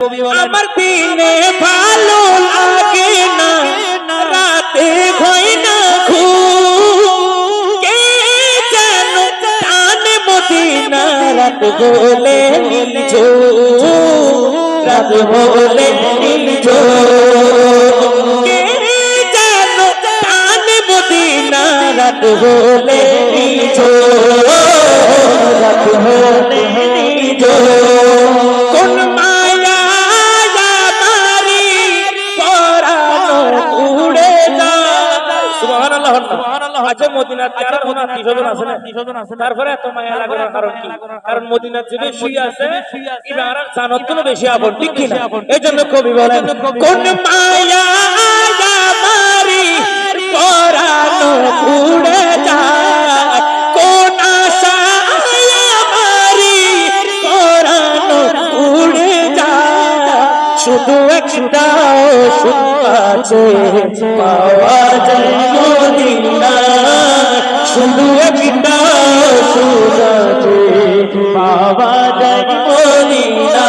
আমার দিনে ভালো লাগে না, রাতে হয় না ঘুম। কে যেন টানে মদিনা, রাত বলে নিঝুম, রাত বলে নিঝুম। কে যেন টানে মদিনা, রাত বলে নিঝুম, রাত বলে নিঝুম। কোন মায়া আমারি পরানো উড়ে যায়। সুবহানাল্লাহ, সুবহানাল্লাহ। আজ মদিনার চেহারা মনে 30 জন আছে না? তারপরে এত মায়া লাগার কারণ কি? কারণ মদিনার যে বেশি আছে ইবারার জান্নাত গুলো বেশি আপন, ঠিক কি না? এজন্য কবি বলেন, কোন মায়া আমারি পরানো উড়ে যায়, কোন আশা আমারি পরানো উড়ে যায়। শুধু একটা ওষুধ আছে, পাওয়া যায় মদিনা। শুধু একটা ওষুধ আছে, পাওয়া যায় মদিনা।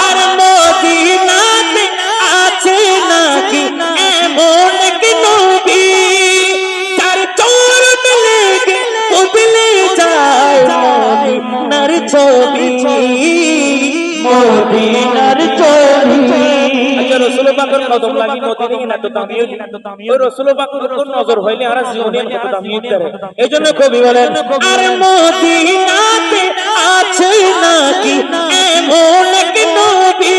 আর মদিনাতে আছে নাকি এমন এক নবী, তার চরণ লেগে বদলে যায় মদিনার ছবি, মদিনার ছবি। আচ্ছা, রাসূল পাকের কদম লাগি মদিনায় না তো দামিও ওই রাসূল পাকের উপর নজর হইলে আর জীবনে কত দামিও করে। এইজন্য কবি বলেন, আর মদিনাতে আছে নাকি এমন এক নবী,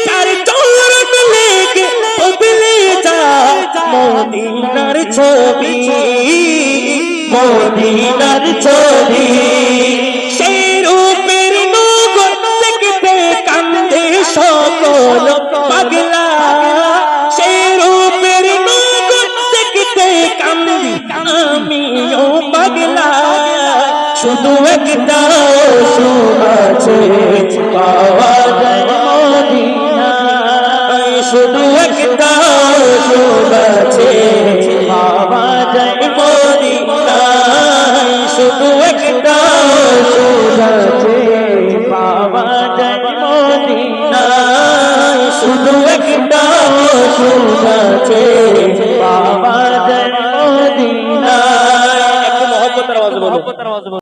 তার চরণ লেগে বদলে যায় মদিনার ছবি, মদিনার ছবি। সেই রূপের নগর দেখতে কান্দে সকল পাগলা, সেই রূপের নগর দেখতে কান্দি আমিও পাগলা। শুধু একটা ওষুধ আছে, পাওয়া যায় মদিনায়। শুধু একটা ওষুধ আছে, পাওয়া যায় মদিনায়। শুধু একটা ওষুধ আছে, পাওয়া যায় মদিনায়। শুধু একটা ওষুধ আছে, পাওয়া যায় মদিনায়। একটু মহব্বতের আওয়াজে বলো।